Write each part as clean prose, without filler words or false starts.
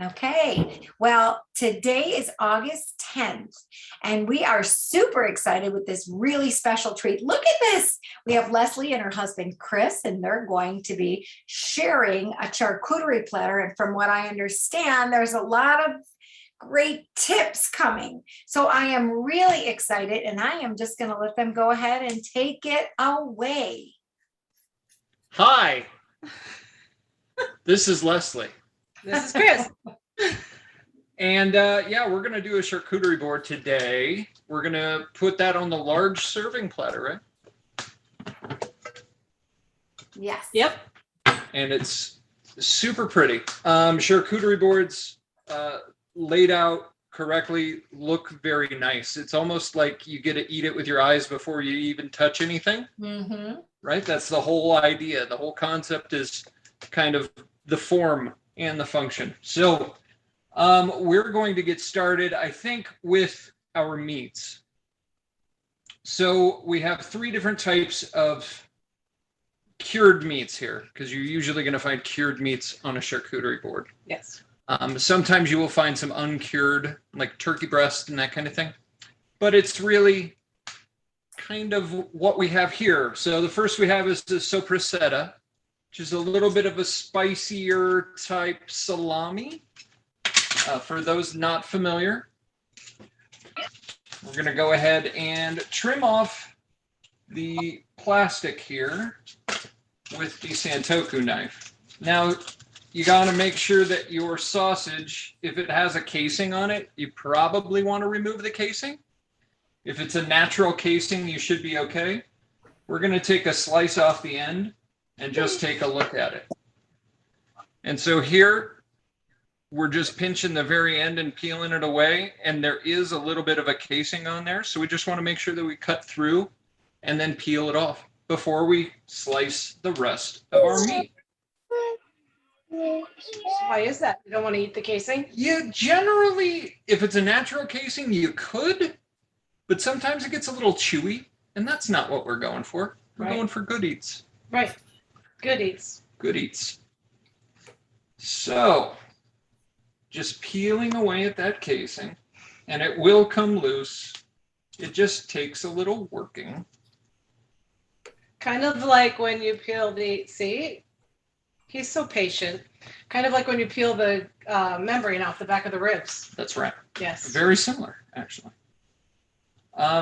Okay, well, today is August 10th, and we are super excited with this really special treat. Look at this. We have Leslie and her husband, Chris, and they're going to be sharing a charcuterie platter. And from what I understand, there's a lot of great tips coming. So I am really excited, and I am just going to let them go ahead and take it away. Hi, this is Leslie. This is Chris. And yeah, we're going to do a charcuterie board today. We're going to put that on the large serving platter, right? Yes. Yep. And it's super pretty. Charcuterie boards laid out correctly look very nice. It's almost like you get to eat it with your eyes before you even touch anything. Mm-hmm. Right? That's the whole idea. The whole concept is kind of the form and the function. So we're going to get started, I think, with our meats. So we have three different types of cured meats here, because you're usually going to find cured meats on a charcuterie board. Yes. Sometimes you will find some uncured, like turkey breast and that kind of thing. But it's really kind of what we have here. So the first we have is the sopressata, which is a little bit of a spicier type salami. For those not familiar, we're going to go ahead and trim off the plastic here with the Santoku knife. Now, you got to make sure that your sausage, if it has a casing on it, you probably want to remove the casing. If it's a natural casing, you should be okay. We're going to take a slice off the end and just take a look at it. And so here, we're just pinching the very end and peeling it away. And there is a little bit of a casing on there. So we just want to make sure that we cut through and then peel it off before we slice the rest of our meat. Why is that? You don't want to eat the casing? Yeah, generally, if it's a natural casing, you could. But sometimes it gets a little chewy. And that's not what we're going for. We're going for good eats. Right. Good eats. Good eats. So, just peeling away at that casing, and it will come loose. It just takes a little working. Kind of like when you peel see, he's so patient. Kind of like when you peel the membrane off the back of the ribs. That's right. Yes. Very similar, actually.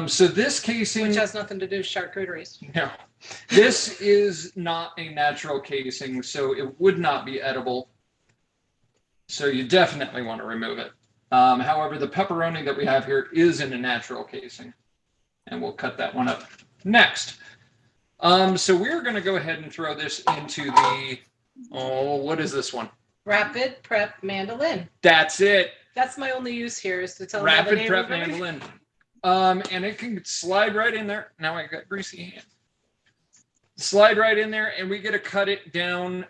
So this casing... Which has nothing to do with charcuteries. No. This is not a natural casing, so it would not be edible. So you definitely want to remove it. However, the pepperoni that we have here is in a natural casing. And we'll cut that one up next. So we're going to go ahead and throw this into the... Oh, what is this one? Rapid Prep Mandolin. That's it. That's my only use here is to tell them the name Rapid Prep of it. Mandolin. And it can slide right in there. Now I got greasy hands. Slide right in there, and we get to cut it down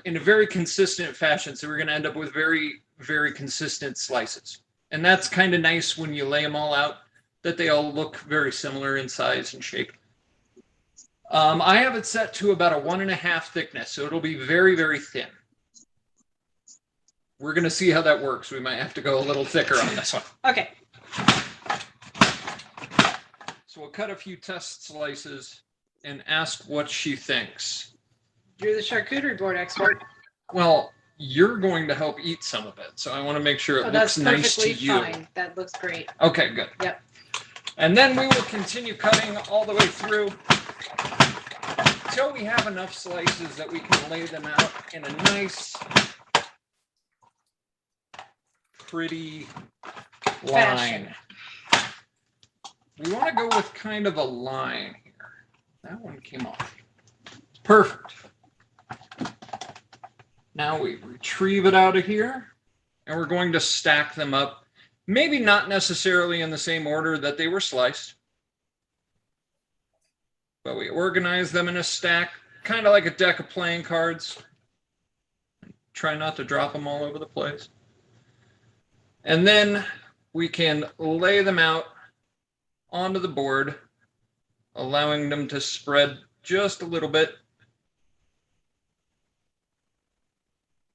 in a very consistent fashion. So we're going to end up with very, very consistent slices. And that's kind of nice when you lay them all out, that they all look very similar in size and shape. I have it set to about a 1.5 thickness, so it'll be very, very thin. We're going to see how that works. We might have to go a little thicker on this one. Okay. So we'll cut a few test slices and ask what she thinks. You're the charcuterie board expert. Well, you're going to help eat some of it, so I want to make sure it looks nice to you. That's perfectly fine. That looks great. Okay, good. Yep. And then we will continue cutting all the way through until we have enough slices that we can lay them out in a nice, pretty line. We want to go with kind of a line here. That one came off. Perfect. Now we retrieve it out of here, and we're going to stack them up. Maybe not necessarily in the same order that they were sliced, but we organize them in a stack, kind of like a deck of playing cards. Try not to drop them all over the place. And then we can lay them out onto the board, allowing them to spread just a little bit.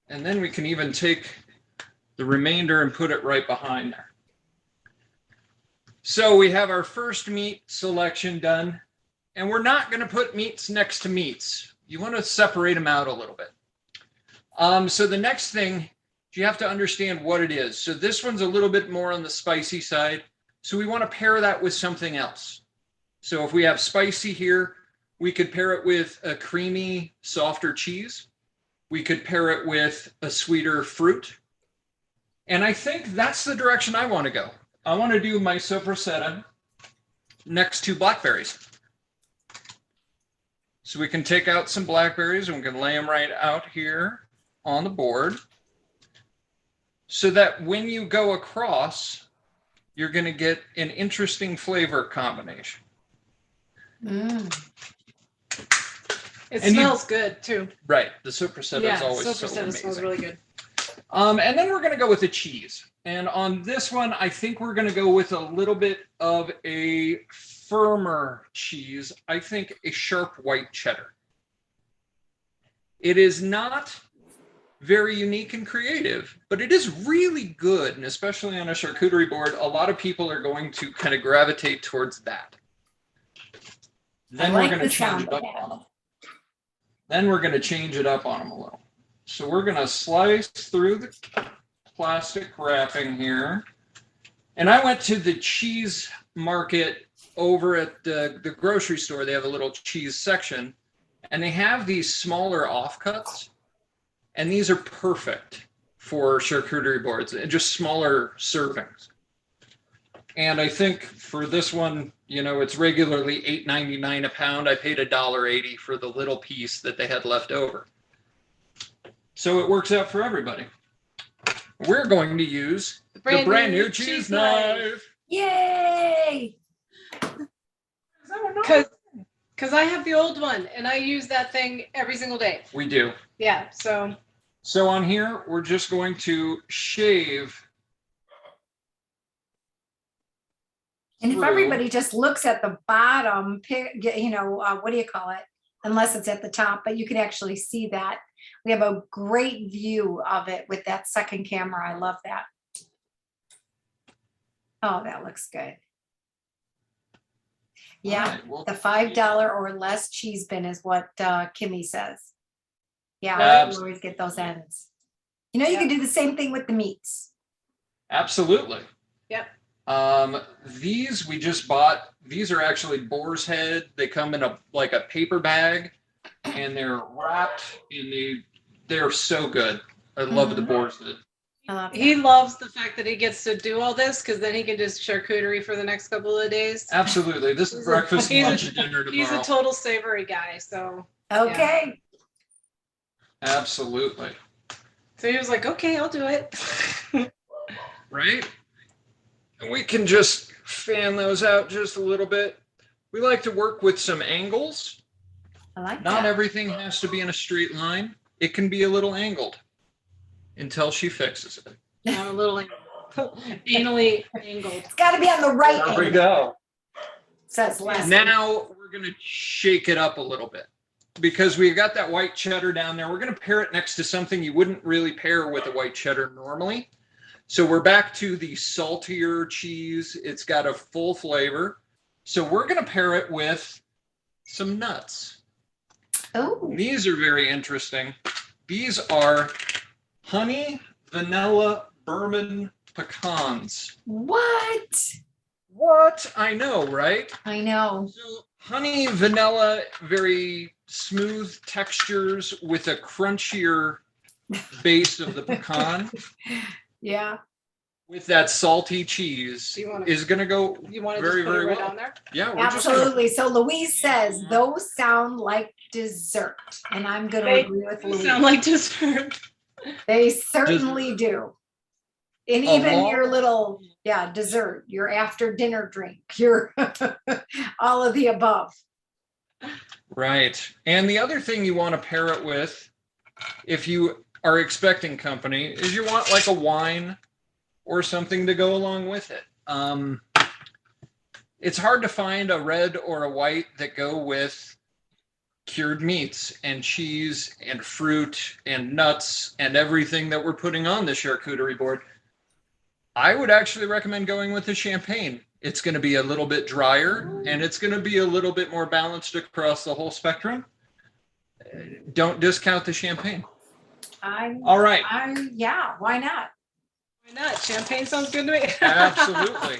And then we can even take the remainder and put it right behind there. So we have our first meat selection done, and we're not going to put meats next to meats. You want to separate them out a little bit. So the next thing, you have to understand what it is. So this one's a little bit more on the spicy side. So we want to pair that with something else. So if we have spicy here, we could pair it with a creamy, softer cheese. We could pair it with a sweeter fruit. And I think that's the direction I want to go. I want to do my sopressata next to blackberries. So we can take out some blackberries and we can lay them right out here on the board so that when you go across, you're going to get an interesting flavor combination. It smells good too. Right. The sopressata is always so amazing. Smells really good. And then we're going to go with the cheese. And on this one, I think we're going to go with a little bit of a firmer cheese. I think a sharp white cheddar. It is not very unique and creative, but it is really good. And especially on a charcuterie board, a lot of people are going to kind of gravitate towards that. Then we're going to change it up on them. Then we're going to change it up on them a little. So we're going to slice through the plastic wrapping here. And I went to the cheese market over at the grocery store. They have a little cheese section, and they have these smaller offcuts. And these are perfect for charcuterie boards and just smaller servings. And I think for this one, you know, it's regularly $8.99 a pound. I paid $1.80 for the little piece that they had left over. So it works out for everybody. We're going to use the brand new cheese knife. Yay! Because I have the old one and I use that thing every single day. We do. Yeah, so. So on here, we're just going to shave. And if everybody just looks at the bottom, you know, what do you call it? Unless it's at the top, but you can actually see that. We have a great view of it with that second camera. I love that. Oh, that looks good. Yeah, Right, well, the $5 or less cheese bin is what Kimmy says. Yeah, we always get those ends. You know, you can do the same thing with the meats. Absolutely. Yep. These we just bought. These are actually boar's head. They come in a paper bag, and they're wrapped in they're so good. I love the boar's head. He loves the fact that he gets to do all this because then he can just charcuterie for the next couple of days. Absolutely. This is breakfast, lunch, and dinner tomorrow. He's a total savory guy, so. Okay. Yeah. Absolutely. So he was like, okay, I'll do it. Right? And we can just fan those out just a little bit. We like to work with some angles. I like that. Not everything has to be in a straight line. It can be a little angled until she fixes it. I'm a little anally angled. It's got to be on the right There we angle. go. Says Leslie. Now we're going to shake it up a little bit because we've got that white cheddar down there. We're going to pair it next to something you wouldn't really pair with a white cheddar normally. So we're back to the saltier cheese. It's got a full flavor. So we're going to pair it with some nuts. Oh. These are very interesting. These are honey, vanilla, bourbon pecans. What? What? I know, right? I know. So honey, vanilla, very smooth textures with a crunchier base of the pecan. Yeah. With that salty cheese is going to go very, very well. Down there? Yeah, we're Absolutely. So Louise says those sound like dessert, and I'm going to agree with Louise. Sound like dessert. They certainly do. And even your little, dessert, your after dinner drink, your all of the above. Right. And the other thing you want to pair it with, if you are expecting company, is you want like a wine or something to go along with it. It's hard to find a red or a white that go with cured meats and cheese and fruit and nuts and everything that we're putting on the charcuterie board, I would actually recommend going with the champagne. It's going to be a little bit drier and it's going to be a little bit more balanced across the whole spectrum. Don't discount the champagne. All right. Yeah, why not? Why not? Champagne sounds good to me. Absolutely.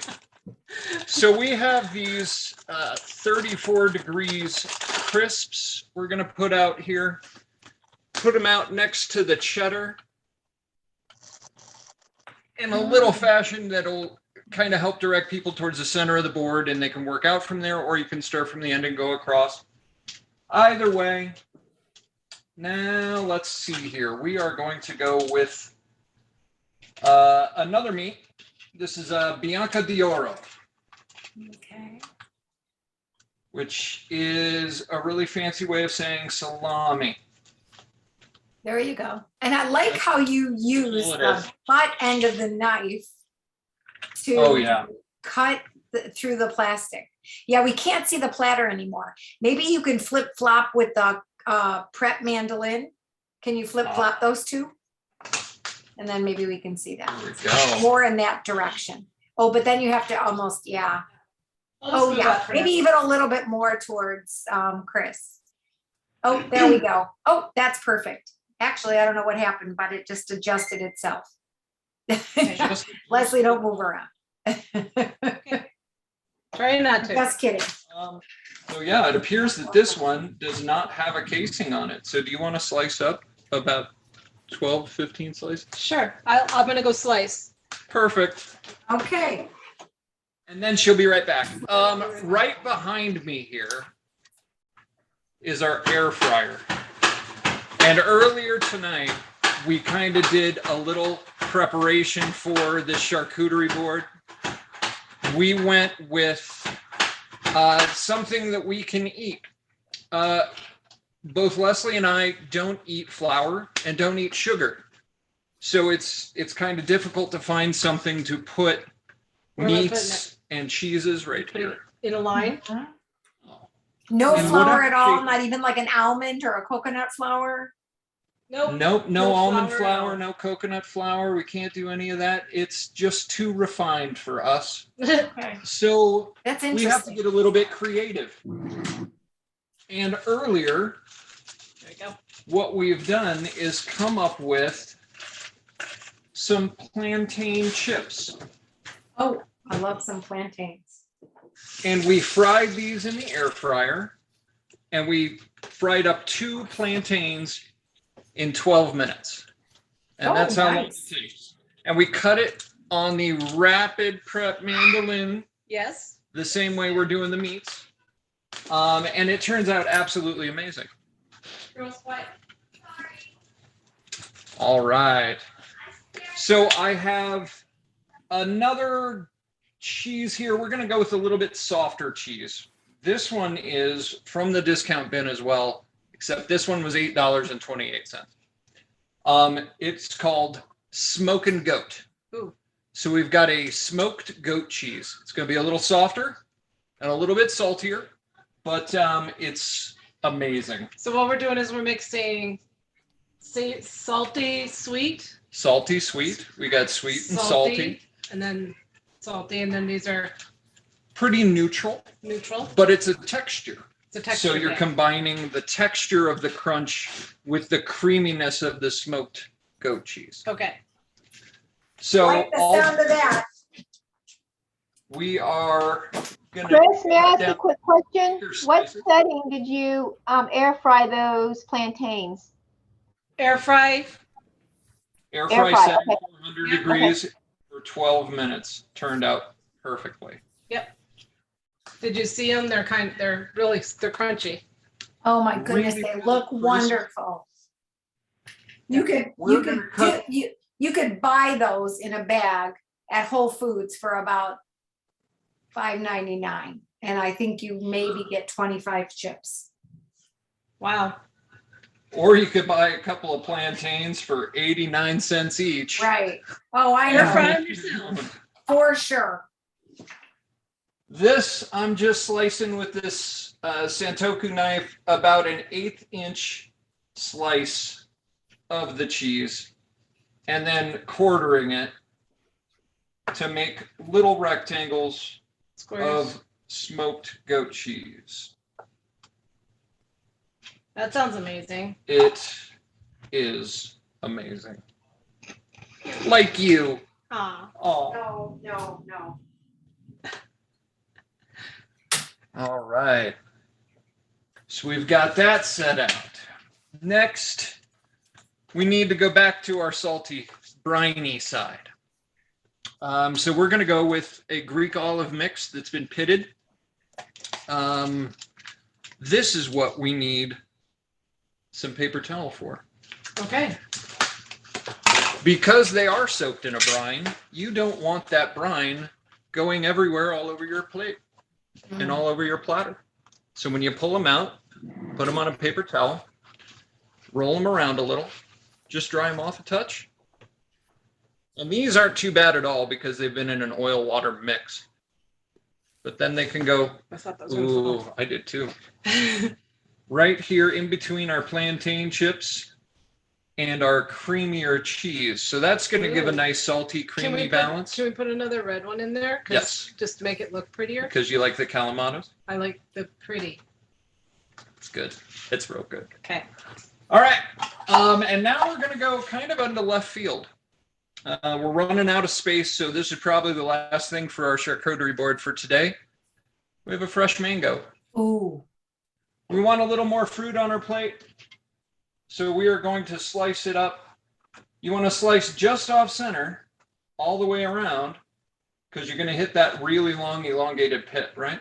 So we have these 34 degrees crisps we're going to put out here. Put them out next to the cheddar in a little fashion that'll kind of help direct people towards the center of the board, and they can work out from there, or you can start from the end and go across. Either way. Now let's see here. We are going to go with another meat. This is a Bianca d'Oro. Okay. Which is a really fancy way of saying salami. There you go. And I like how you use the butt end of the knife to cut through the plastic. Yeah, we can't see the platter anymore. Maybe you can flip flop with the prep mandolin. Can you flip flop those two? And then maybe we can see that. There we go. More in that direction. Oh, but then you have to almost, yeah. Oh, yeah. Maybe even a little bit more towards Chris. Oh, there we go. Oh, that's perfect. Actually, I don't know what happened, but it just adjusted itself. Leslie, don't move around. Try not to. Just kidding. So yeah, it appears that this one does not have a casing on it. So do you want to slice up about 12, 15 slices? Sure. I'm going to go slice. Perfect. Okay. And then she'll be right back. Right behind me here is our air fryer. And earlier tonight, we kind of did a little preparation for the charcuterie board. We went with something that we can eat. Both Leslie and I don't eat flour and don't eat sugar. So it's kind of difficult to find something to put meats and cheeses right here. In a line? No flour at all? Not even like an almond or a coconut flour? Nope, no almond flour, no coconut flour. We can't do any of that. It's just too refined for us. Okay. So That's we have to interesting. get a little bit creative. And earlier, There you go. what we've done is come up with some plantain chips. Oh, I love some plantains. And we fried these in the air fryer. And we fried up 2 plantains in 12 minutes. And that's how long it takes. And we cut it on the rapid prep mandolin. Yes. The same way we're doing the meats. And it turns out absolutely amazing. Girls, what? All right. So I have another cheese here. We're going to go with a little bit softer cheese. This one is from the discount bin as well, except this one was $8.28. It's called Smokin' Goat. Ooh. So we've got a smoked goat cheese. It's going to be a little softer and a little bit saltier, but it's amazing. So what we're doing is we're mixing salty, sweet. Salty, sweet. We got sweet and salty. And then salty, and then these are pretty neutral, but it's a texture. It's a texture. So you're combining the texture of the crunch with the creaminess of the smoked goat cheese. Okay. So Like the sound of that. we are gonna. Chris, may I ask a quick question? Your What slices. setting did you air fry those plantains? Air fry. Air Air fry fry, set okay. 400 degrees for 12 minutes. Turned out perfectly. Yep. Did you see them? They're crunchy. Oh my goodness, Really they look crisp. wonderful. You could buy those in a bag at Whole Foods for about $5.99, and I think you maybe get 25 chips. Wow. Or you could buy a couple of plantains for 89 cents each. Right. Oh, I Air know, fry them yourself. for sure. This I'm just slicing with this Santoku knife about an 1/8 inch slice of the cheese and then quartering it to make little rectangles Squares. of smoked goat cheese. That sounds amazing. It is amazing. Like you. Ah. Oh. No. All right. So we've got that set out. Next, we need to go back to our salty, briny side. So we're going to go with a Greek olive mix that's been pitted. This is what we need some paper towel for. Okay. Because they are soaked in a brine, you don't want that brine going everywhere all over your plate and all over your platter. So when you pull them out, put them on a paper towel, roll them around a little, just dry them off a touch. And these aren't too bad at all because they've been in an oil water mix. But then they can go, I thought that was going to ooh, fall. I did too. Right here in between our plantain chips and our creamier cheese. So that's going to give a nice salty, creamy balance. Can we put another red one in there? Yes. Just to make it look prettier. Because you like the calamatas? I like the pretty. It's good. It's real good. Okay. All right. And now we're going to go kind of into left field. We're running out of space, so this is probably the last thing for our charcuterie board for today. We have a fresh mango. Ooh. We want a little more fruit on our plate, so we are going to slice it up. You want to slice just off center, all the way around, because you're going to hit that really long, elongated pit, right?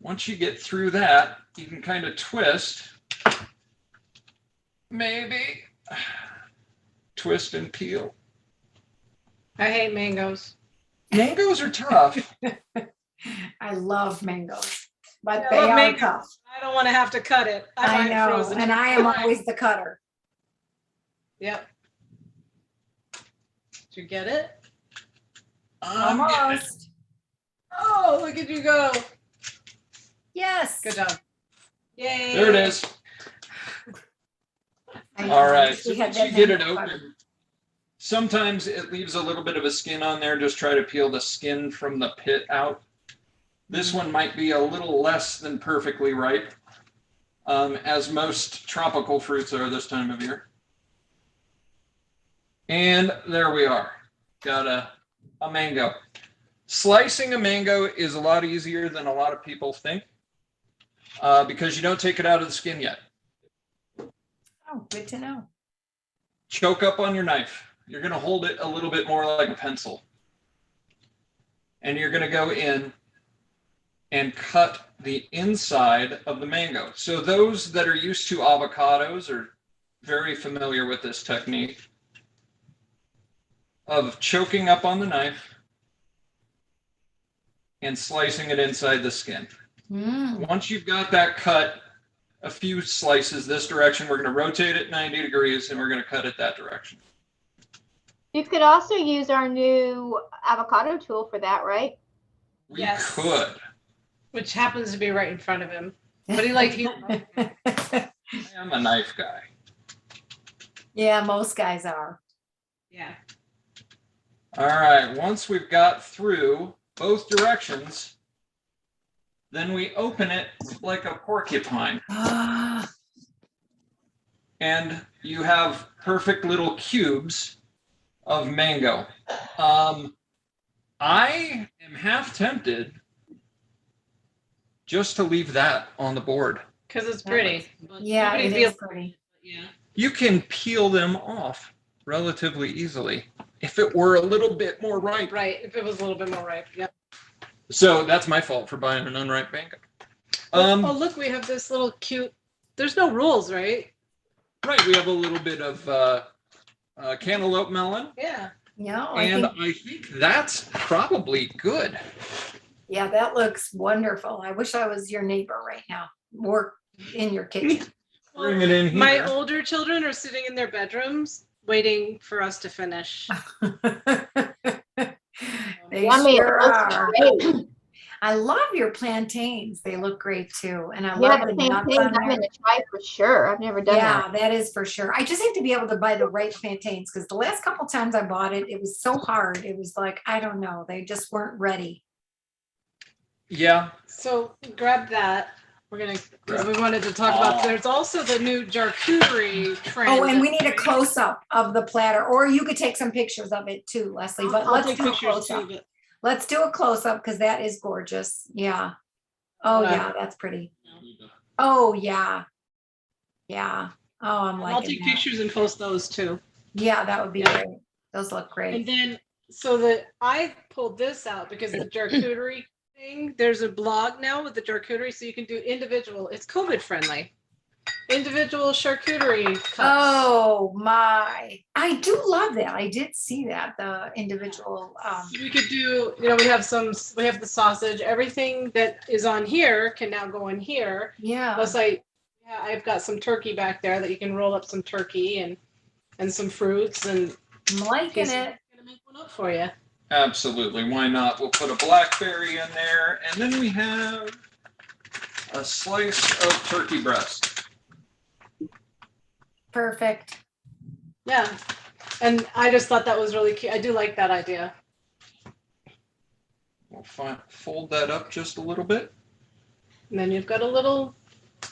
Once you get through that, you can kind of twist, maybe, twist and peel. I hate mangoes. Mangoes are tough. I love mangoes, but Yeah, I they love are mangoes. tough. I don't want to have to cut it. I buy it know, frozen. and I am always the cutter. Yep. Did you get it? I'm getting it. Almost. Oh, look at you go. Yes. Good job. Yay. There it is. I All right. wish So we had once that you get it mango open, butter. sometimes it leaves a little bit of a skin on there. Just try to peel the skin from the pit out. This one might be a little less than perfectly ripe, as most tropical fruits are this time of year. And there we are. Got a mango. Slicing a mango is a lot easier than a lot of people think, because you don't take it out of the skin yet. Oh, good to know. Choke up on your knife. You're going to hold it a little bit more like a pencil. And you're going to go in and cut the inside of the mango. So those that are used to avocados are very familiar with this technique of choking up on the knife and slicing it inside the skin. Once you've got that cut, a few slices this direction, we're going to rotate it 90 degrees and we're going to cut it that direction. You could also use our new avocado tool for that, right? We Yes. could. Which happens to be right in front of him. But he I am a knife guy. Yeah, most guys are. Yeah. All right, once we've got through both directions, then we open it like a porcupine. And you have perfect little cubes of mango. I am half tempted just to leave that on the board. Because it's pretty. But Yeah, nobody it feels is pretty. Yeah. You can peel them off relatively easily if it were a little bit more ripe. Right. If it was a little bit more ripe. Yep. So that's my fault for buying an unripe mango. Oh, look, we have this little cute. There's no rules, right? Right, we have a little bit of cantaloupe melon, Yeah. No, and I think that's probably good. yeah, that looks wonderful. I wish I was your neighbor right now. Work in your kitchen. Bring it in here. My older children are sitting in their bedrooms waiting for us to finish. They Yummy. sure are. I love your plantains. They look great too. And I Yeah, love the the nuts plantains, on I'm there. gonna try for sure. I've never done Yeah, that. that is for sure. I just have to be able to buy the right plantains because the last couple times I bought it, it was so hard. It was like, I don't know, they just weren't ready. Yeah. So grab that. We're gonna, because we wanted to talk about, there's also the new charcuterie trend. Oh, and we need a close up of the platter, or you could take some pictures of it too, Leslie, but I'll let's take do a pictures close too, up. but Let's do a close up because that is gorgeous. Yeah. Oh, Yeah. yeah, that's pretty. Oh, yeah. Yeah. Oh, I'm I'll liking take that. pictures and post those too. Yeah, that would be Yeah. great. Those look And great. then, so that I pulled this out because the charcuterie thing, there's a blog now with the charcuterie, so you can do individual, it's COVID friendly. Individual charcuterie cups. Oh my, I do love that. I did see that, the individual, So we could do, we have the sausage, everything that is on here can now go in here. yeah. Plus I've got some turkey back there that you can roll up some turkey and some fruits and I'm liking it. gonna make one up for you. Absolutely. Why not? We'll put a blackberry in there. And then we have a slice of turkey breast. Perfect. Yeah. And I just thought that was really cute. I do like that idea. We'll fold that up just a little bit. And then you've got a little,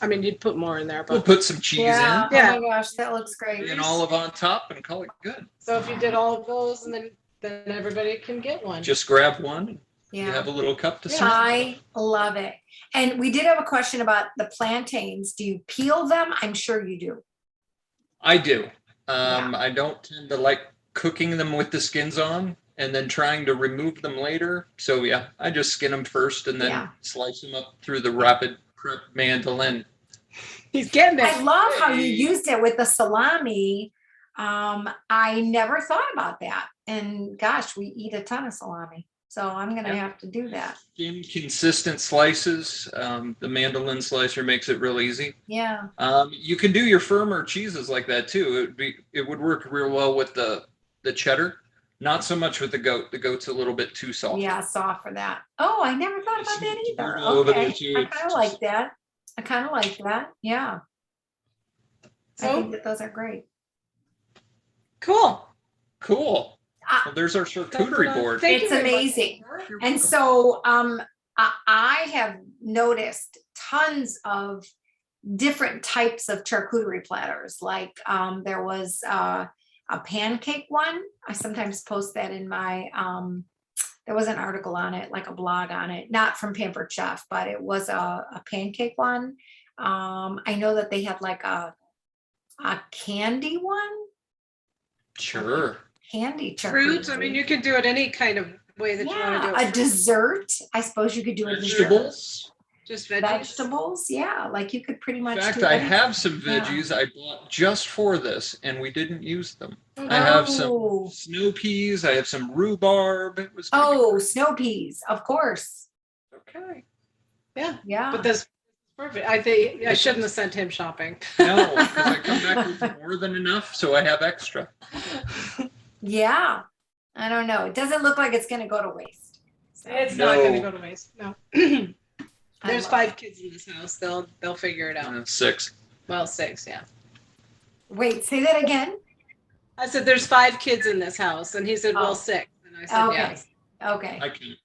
you'd put more in there, We'll but put some cheese Yeah. in. Yeah. Oh my gosh, that looks great. And olive on top and call it good. so if you did all of those and then everybody can get one. Just grab one. You Yeah. have a little cup to Yeah. serve. I love it. And we did have a question about the plantains. Do you peel them? I'm sure you do. I do. Yeah. I don't tend to like cooking them with the skins on and then trying to remove them later. So yeah, I just skin them first and then Yeah. slice them up through the rapid prep mandolin. He's getting it. I love how you used it with the salami. I never thought about that. And gosh, we eat a ton of salami. So I'm going to Yeah. have to do that. In consistent slices. The mandolin slicer makes it real easy. Yeah. You can do your firmer cheeses like that too. It would work real well with the cheddar. Not so much with the goat. The goat's a little bit too soft. Yeah, soft for that. Oh, I never thought about that either. It's over there Okay. too. I kind of like that. I kind of like that. Yeah. I So think that those are great. cool. Cool. Uh, Well, there's our charcuterie board. Thank you It's very much. amazing. And so I have noticed tons of different types of charcuterie platters. Like there was a pancake one. I sometimes post that in my, there was an article on it, like a blog on it, not from Pampered Chef, but it was a pancake one. I know that they had like a candy one. Sure. Candy charcuterie. Fruits, you could do it any kind of way that you want to do Yeah, it. a dessert. I suppose you could do a dessert. Vegetables. Just veggies. Vegetables, yeah, like you could pretty much. In fact, do I anything. have some Yeah. veggies I bought just for this, and we didn't use them. I have some Oh. snow peas. I have some rhubarb. It was gonna be Oh, snow peas, of course. okay. Yeah. Yeah. But that's perfect. I think I shouldn't have sent him shopping. No, because I come back with more than enough, so I have extra. Yeah. I don't know. It doesn't look like it's gonna go to waste. So, It's not going to No. go to waste. No. I There's love 5 kids in this house. They'll figure it out. 6. Well, 6, yeah. it. Wait, say that again. I said there's 5 kids in this house, and he said, Oh. well, 6, and I said Okay. yes. Okay. I can.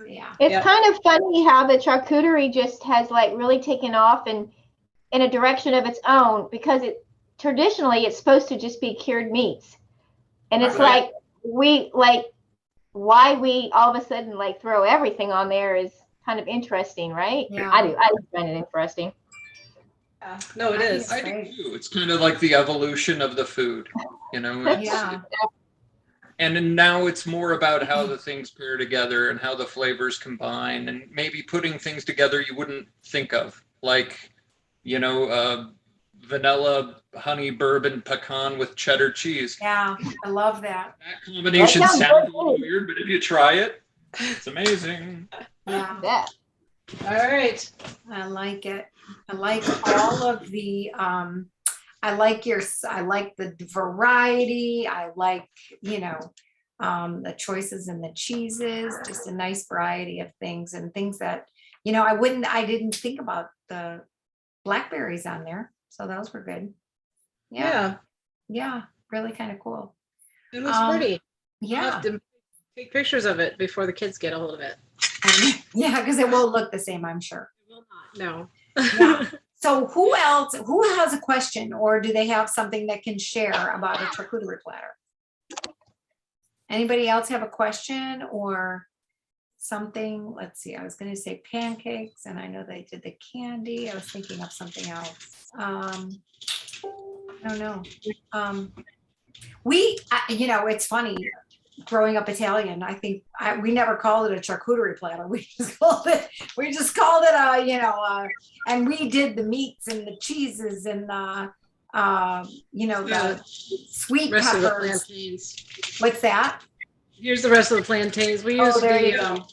Yeah. It's Yep. kind of funny how the charcuterie just has like really taken off and in a direction of its own because traditionally it's supposed to just be cured meats. And it's Right. why we all of a sudden like throw everything on there is kind of interesting, right? Yeah. I do. I find it interesting. Yeah. No, it I is. think I do Right. too. It's kind of like the evolution of the food, it's- Yeah. And then now it's more about how the things pair together and how the flavors combine and maybe putting things together you wouldn't think of, like, vanilla, honey, bourbon, pecan with cheddar cheese. Yeah. I love that. That combination That sounds sounds a good. little weird, but if you try it, it's amazing. Yeah. Yeah. All right. I like it. I like all of the I like the variety. I like, the choices in the cheeses, just a nice variety of things and things that, I didn't think about the blackberries on there. So those were good. Yeah. Yeah. Really kind of cool. It looks pretty. I'll Yeah. have to take pictures of it before the kids get a hold of it. Yeah, because it won't look the same, I'm sure. It will not. No. Yeah. So who has a question, or do they have something that can share about a charcuterie platter? Anybody else have a question or something? Let's see, I was going to say pancakes, and I know they did the candy. I was thinking of something else. I don't know. It's funny. Growing up Italian, I think we never called it a charcuterie platter. We just called it and we did the meats and the cheeses and the sweet Rest of the peppers. plantains. What's that? Here's the rest of the plantains. We used there the you go.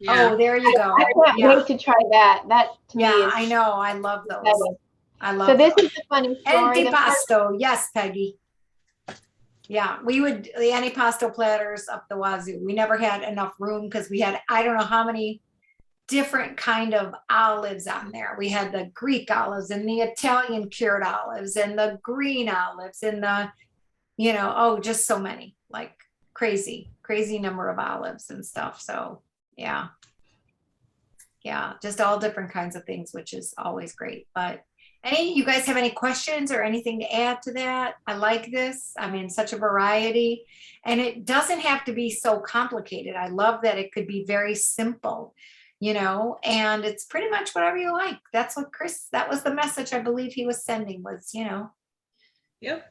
yeah. Oh, there you go. I can't Yeah. wait to try that. That to me Yeah, is I know. I love those. better. I love So this those. is the funny story. Antipasto. Yes, Peggy. Yeah, we would the antipasto platters up the wazoo. We never had enough room because we had, I don't know how many different kind of olives on there. We had the Greek olives and the Italian cured olives and the green olives and the, just so many, like crazy number of olives and stuff. So yeah, just all different kinds of things, which is always great. But you guys have any questions or anything to add to that? I like this. I mean, such a variety, and it doesn't have to be so complicated. I love that it could be very simple, and it's pretty much whatever you like. That's what that was the message I believe he was sending was, Yep.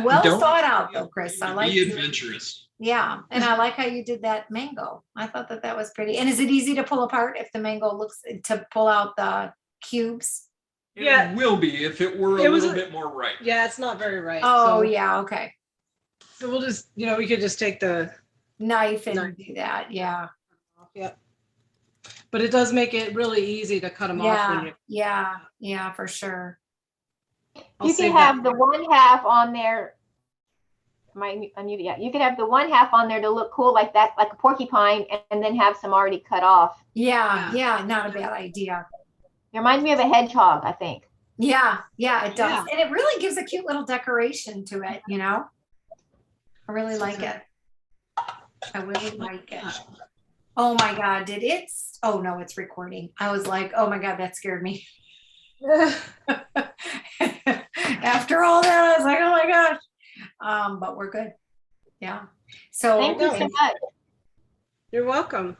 well thought out though, Chris. I like Be adventurous. Yeah, and I like how you did that mango. I thought that was pretty. And is it easy to pull apart if the mango to pull out the cubes? It will be if it were a little bit more ripe. Yeah, it's not very ripe. Oh, yeah, okay. So we'll just, we could just take the Knife and do that, yeah. Yep. But it does make it really easy to cut them off when you. Yeah, for sure. You can have the one half on there. Am I unmuted? Yeah, you could have the one half on there to look cool like that, like a porcupine, and then have some already cut off. Yeah, not a bad idea. It reminds me of a hedgehog, I think. Yeah, it does. Yeah. And it really gives a cute little decoration to it, I really like it. I really like it. Oh my God, oh no, it's recording. I was like, oh my God, that scared me. After all that, I was like, oh my gosh. But we're good. Yeah. So Thank you so much. You're welcome.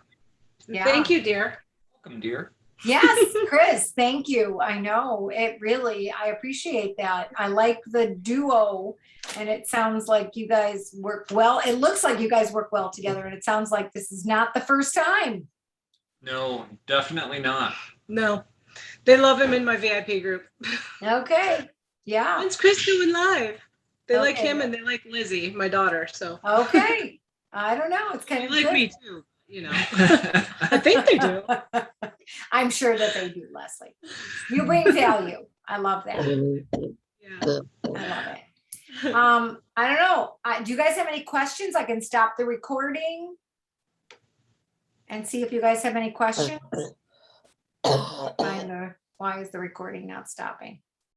Yeah. Thank you, dear. Welcome, dear. Yes, Chris, thank you. I know I appreciate that. I like the duo, and it sounds like you guys work well. It looks like you guys work well together, and it sounds like this is not the first time. No, definitely not. No, they love him in my VIP group. Okay. Yeah. When's Chris doing live? They like Okay. him and they like Lizzie, my daughter. So Okay. I don't know. It's kind they of like good. me too. I think they do. I'm sure that they do, Leslie. You bring value. I love that. Yeah. I love it. I don't know. Do you guys have any questions? I can stop the recording and see if you guys have any questions. Why is the recording not stopping?